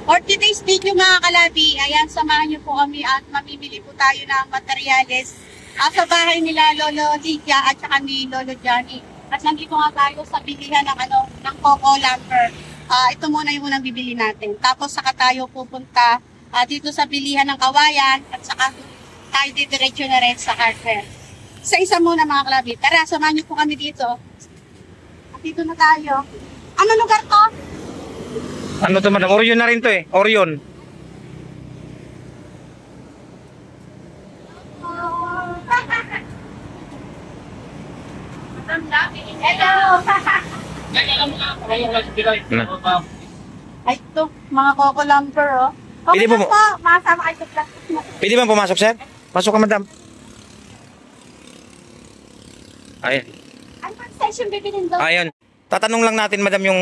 For today's video mga kalabi, ayan, samahan niyo po kami at mamimili po tayo ng materyales sa bahay nila Lolo Lydia at saka ni Lolo Johnny. At nandito nga tayo sa bilihan ng Coco Lumber. Ito muna yung unang bibili natin. Tapos saka tayo pupunta dito sa bilihan ng Kawayan at saka tayo didiretso na rin sa hardware. Sa isa muna mga kalabi. Tara, samahan niyo po kami dito. At dito na tayo. Ano lugar to? Ano to madam? Orion na rin to eh. Orion. Hello! Ay, ito. Mga Coco Lumber, oh. Okay Pwede lang po po. Makasama kayo sa plastic mo. Pwede ba pumasok sir? Pasok ka madam. Ayun. Ano pa session bibilin doon? Ayun. Tatanong lang natin madam yung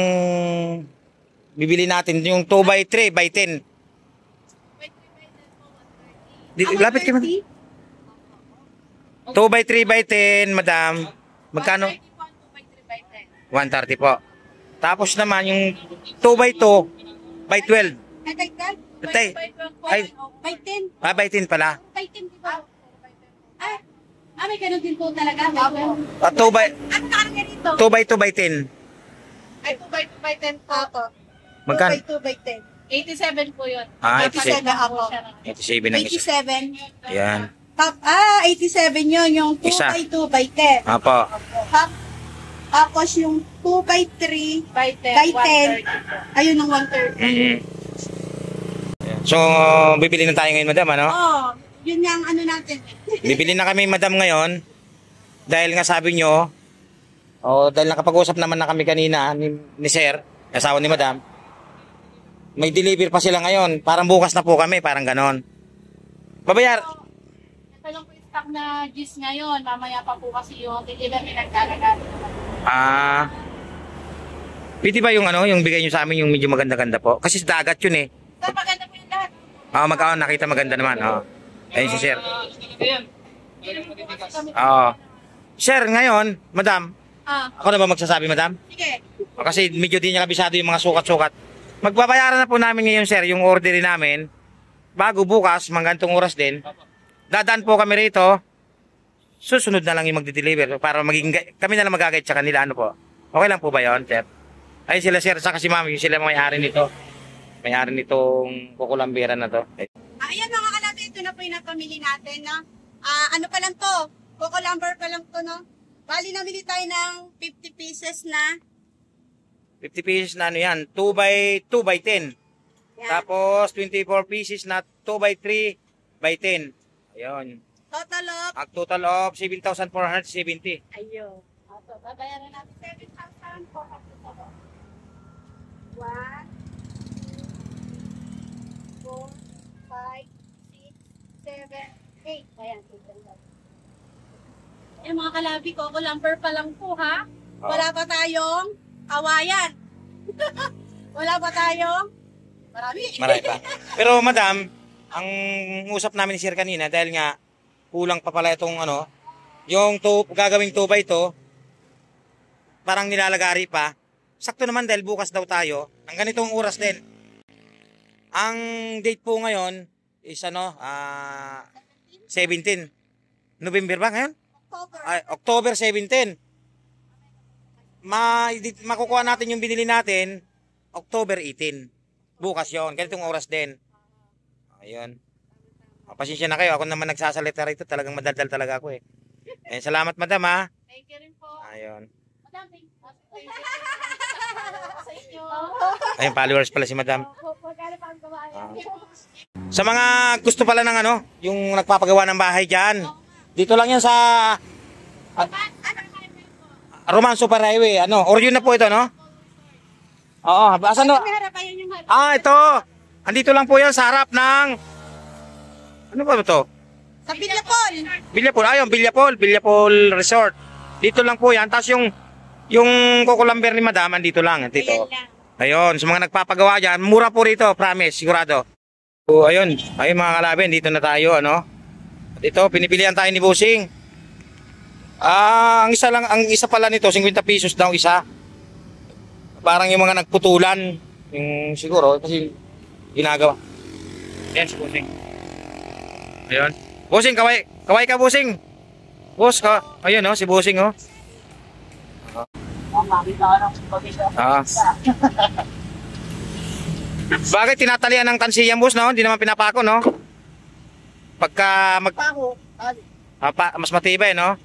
bibili natin. Yung 2x3 by 10. Lapit kayo madam. 2x3 by 10 madam. Magkano? 130 po. Tapos naman yung 2x2 by 12. Tay. Ay. By 10. By 10 pala. By 10, di ba? May ganun din po talaga. 2 by Ano nakalagay dito? 2x2 by 10. Ay, 2 by 10 po ako. Magkano? 2 by 10. 87 po yun. 87. 87 ako. 87 ang isa. 87. Ayan. 87 yun. Yung 2 Isa. by 2 by 10. Apo. Tapos yung 2 by 3 by 10. Ayun ang 130. So, bibili na tayo ngayon, madam, ano? Oh, yun yung ano natin. Bibili na kami, madam, ngayon. Dahil nga sabi nyo, dahil nakapag-usap naman na kami kanina ni sir, asawa ni madam, may deliver pa sila ngayon. Parang bukas na po kami, parang ganon. Babayar. Ito lang po yung stock na gis ngayon. Mamaya pa po kasi yung deliver pinagdalagan. Pwede ba yung yung bigay nyo sa amin yung medyo maganda-ganda po? Kasi sa dagat yun eh. So, maganda po yung lahat. Nakita maganda naman. Ayun si sir. Sir, ngayon, madam, ako na ba magsasabi, madam? Sige. Kasi medyo di niya kabisado yung mga sukat-sukat. Magbabayaran na po namin ngayon, sir, yung order namin. Bago bukas, manggantong oras din. Dadaan po kami rito. Susunod na lang yung magde-deliver para kami na lang mag-guide sa kanila. Ano po? Okay lang po ba yun, sir? Ayun sila, sir, saka si mami, sila may-ari nito. May-ari nitong kukulambiran na to. Ayan mga kalabi, ito na po yung napamili natin, no? Ano pa lang to? Coco Lumber pa lang to, no? Bali, namili tayo ng 50 pieces na. 50 pieces na ano yan? 2 by 10. Yan. Tapos 24 pieces na 2 by 3 by 10. Ayun. Total of? Ang total of 7,470. Ayun. So, babayaran natin 7,400. 1, 2, 4, 5, 6, 7, 8. Ayan. Mga kalabi, Coco Lumber pa lang po, ha? Wala pa tayong Kawayan. Wala pa tayong marami pa. Pero madam, ang usap namin ni sir kanina, dahil nga kulang pa pala itong yung gagawing 2 by 2, parang nilalagari pa. Sakto naman dahil bukas daw tayo, ang ganitong oras din. Ang date po ngayon is 17. November ba ngayon? October 17. Makukuha natin yung binili natin October 18. Bukas yon, ganitong oras din. Ayun. Pasensya na kayo, ako naman nagsasalita rito, talagang madaldal talaga ako eh. Salamat madam ha. Thank you rin po. Ayun. Madam, thank you sa inyo. Ayun, followers pala si madam. Sa mga gusto pala ng yung nagpapagawa ng bahay dyan, dito lang yan sa Roman Super Highway. Orion na po ito, no? Oo, asan no? Ito. Andito lang po yan sa harap ng ano ba ito? Sa Villapol. Villapol, ayun, Villapol Resort. Dito lang po yan. Tapos yung kukulamber ni madam, andito lang. Dito. Ayun, sa mga nagpapagawa dyan, mura po rito, promise, sigurado. So, ayun mga kalabin, dito na tayo, Dito, pinipilihan tayo ni Bossing. Ang isa pala nito, 50 pesos daw isa. Parang yung mga nagputulan, yung siguro, kasi ginagawa. Ayan si Bossing. Ayun. Bossing, kaway. Kaway ka, Bossing. Boss, ka. Ayun, oh, si Bossing, oh. Ah. Bakit tinatalian ng tansiyan, boss, no? Hindi naman pinapako, no? Pagka mas matibay, no?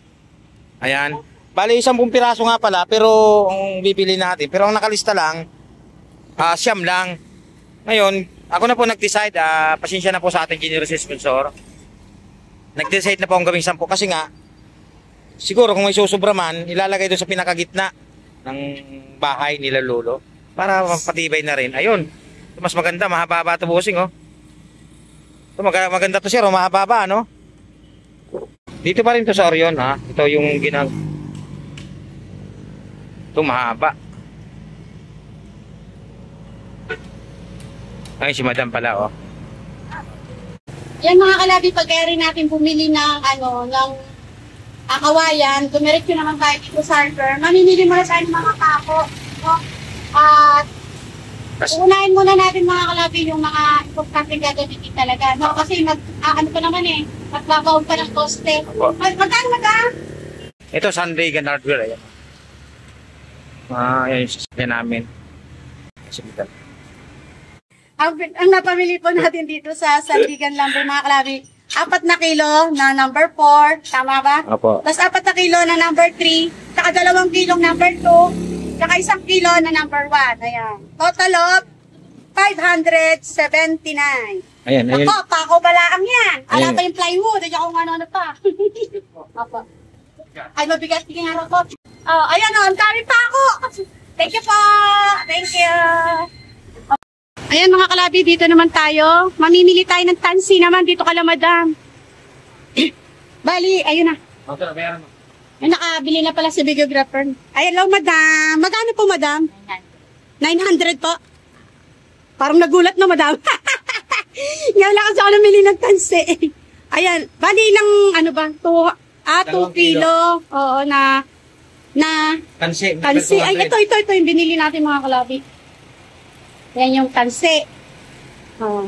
Ayan. Bali, 10 piraso nga pala, pero ang bibili natin. Pero ang nakalista lang, siyam lang. Ngayon, ako na po nag-decide, pasensya na po sa ating generous sponsor. Nag-decide na po ang gawing 10 kasi nga, siguro kung may susubra man, ilalagay doon sa pinakagitna ng bahay nila lolo para patibay na rin. Ayun. Ito mas maganda, mahaba-haba ito, Bossing, oh. Ito maganda to, sir, oh, mahaba-haba, no? Dito pa rin to sa Orion, ha. Ito yung ito mahaba. Ay, si Madam pala, oh. Yan mga kalabi, pag-carry natin bumili ng kawayan, dumiretso naman tayo dito sa harbor, mamimili muna tayo ng mga pako. No? At unahin muna natin mga kalabi yung mga importante gagamitin talaga. No? Kasi ano pa naman magbabaon pa ng poste. Magkano? Ito, Sunday Gun Hardware, ayan. Ayan yung sasakyan namin. Ang napamili po natin dito sa Sandigan Lumber mga kalabi, 4 na kilo na number 4, tama ba? Opo. Tapos 4 na kilo na number 3, saka 2 kilong number 2, saka 1 kilo na number 1. Ayan. Total of 579. Ayan, ayan. Ako, pako balaang yan. Ala Ayan. pa yung plywood, hindi ako ano pa. Opo. Ay, mabigat yung araw ko. Oh, ayan o, ang dami pa ako. Thank you po. Thank you. Ayan mga kalabi, dito naman tayo. Mamimili tayo ng tansi naman dito kala madam. Bali, ayun na. Okay, bayaran mo. Yung nakabili na pala si videographer. Ay, hello madam. Magkano po madam? 900 po. Parang nagulat na madam. Ngayon lang kasi ako namili ng tansi. Ayan, bali lang ano ba? 2 kilo. Oo, na Tansi. Ay, ito yung binili natin mga kalabi. Yan yung tansi. Oh.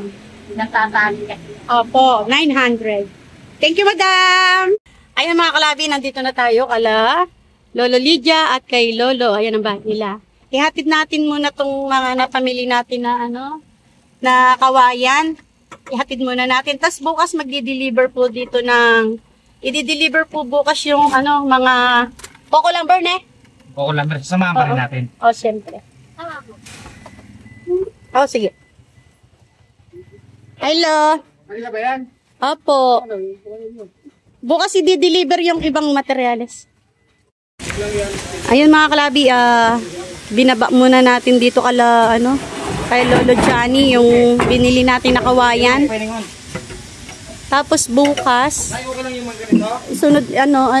Natatali. Opo, 900. Thank you, madam! Ayan mga kalabi, nandito na tayo kala Lolo Lydia at kay Lolo. Ayan ang bahay nila. Ihatid natin muna tong mga napamili natin na na kawayan. Ihatid muna natin. Tapos bukas magdi-deliver po dito i-deliver po bukas yung mga Coco Lumber, ne? Coco Lumber, sasamahan pa rin natin. Oh, siyempre. Oh, sige. Hello. Ano ba yan? Opo. Bukas i-deliver yung ibang materyales. Ayun mga kalabi, binaba muna natin dito kay Lolo Johnny yung binili natin na kawayan. Tapos bukas, sunod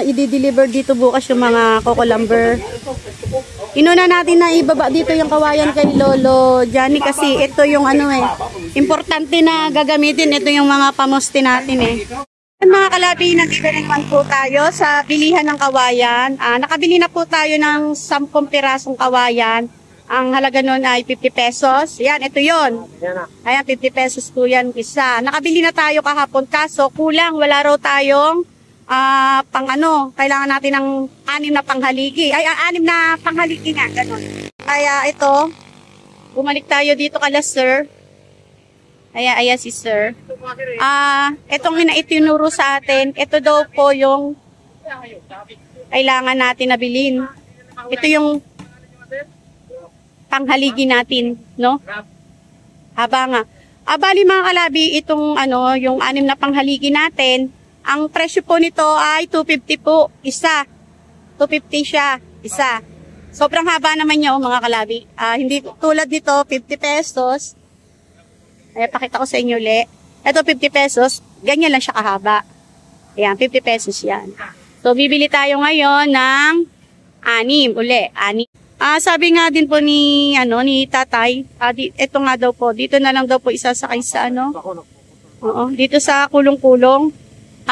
i-deliver dito bukas yung mga Coco Lumber. Inuna natin na ibaba dito yung kawayan kay Lolo Johnny kasi ito yung importante na gagamitin. Ito yung mga pamoste natin Mga kalabi, nandito naman po tayo sa bilihan ng kawayan. Nakabili na po tayo ng 10 pirasong kawayan. Ang halaga nun ay 50 pesos. Yan, ito yon. Ayan, 50 pesos po yan isa. Nakabili na tayo kahapon kaso kulang. Wala raw tayong kailangan natin ng 6 na panghaligi. Ay, 6 na panghaligi nga, ganun. Kaya ito, bumalik tayo dito kala sir. Ayan si sir. Itong itinuro sa atin, ito daw po yung kailangan natin na bilhin. Ito yung panghaligi natin, no? Haba nga. Bali mga kalabi, itong yung 6 na panghaligi natin, ang presyo po nito ay 250 po, isa. 250 siya, isa. Sobrang haba naman niya, mga kalabi. Hindi tulad nito, 50 pesos. Ay, pakita ko sa inyo ulit. Ito, 50 pesos. Ganyan lang siya kahaba. Ayan, 50 pesos yan. So, bibili tayo ngayon ng 6 uli. 6. Sabi nga din po ni tatay, ito nga daw po, dito na lang daw po isasakay sa Oo, dito sa kulong-kulong.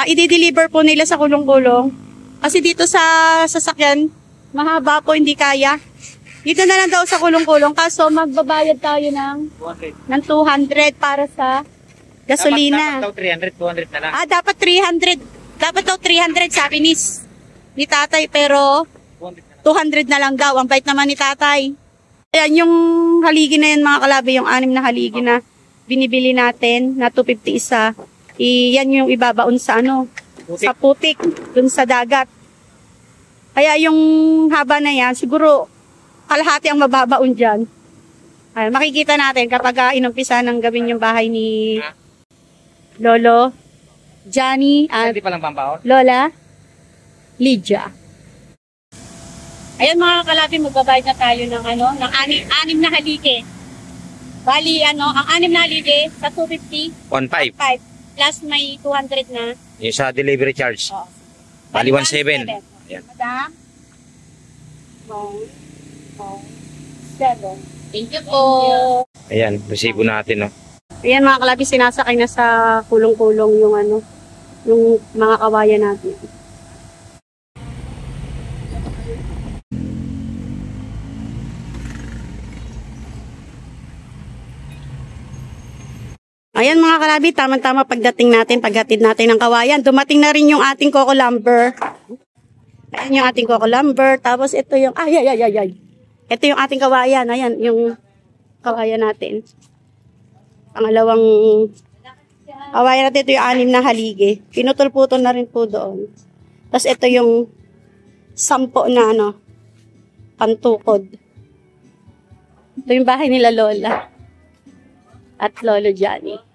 I-deliver po nila sa kulong-kulong. Kasi dito sa sasakyan, mahaba po, hindi kaya. Dito na lang daw sa kulong-kulong. Kaso magbabayad tayo ng 200 para sa gasolina. Dapat daw 300, 200 na lang. Dapat 300. Dapat daw 300 sabi ni tatay, pero 200 na lang daw. Ang bait naman ni tatay. Ayan yung haligi na yan mga kalabi, yung 6 na haligi na binibili natin na 250 isa. Yan yung ibabaon sa sa putik, dun sa dagat. Kaya yung haba na yan, siguro kalahati ang mababaon dyan. Ay, makikita natin kapag inumpisa ng gawin yung bahay ni Lolo Johnny at Hindi pa lang pambaon. Lola Lydia. Ayan mga kalabi, magbabayad na tayo ng ng 6 na haligi. Bali, ang 6 na haligi sa 250, 1.5. 5, plus may 200 na. Yung sa delivery charge. Oh. Bali 1.7. Ayan. Madam? 7. Thank you po. Ayan, resibo natin, no. Ayan mga kalabi, sinasakay na sa kulong-kulong yung yung mga kawayan natin. Ayan mga kalabi, tama-tama paghatid natin ng kawayan. Dumating na rin yung ating coco lumber. Ayan yung ating coco lumber. Tapos ito yung, ito yung ating kawayan. Ayan, yung kawayan natin. Pangalawang kawayan natin, ito yung 6 na haligi. Pinutol-putol na rin po doon. Tapos ito yung 10 na pantukod. Ito yung bahay nila Lola at Lolo Johnny.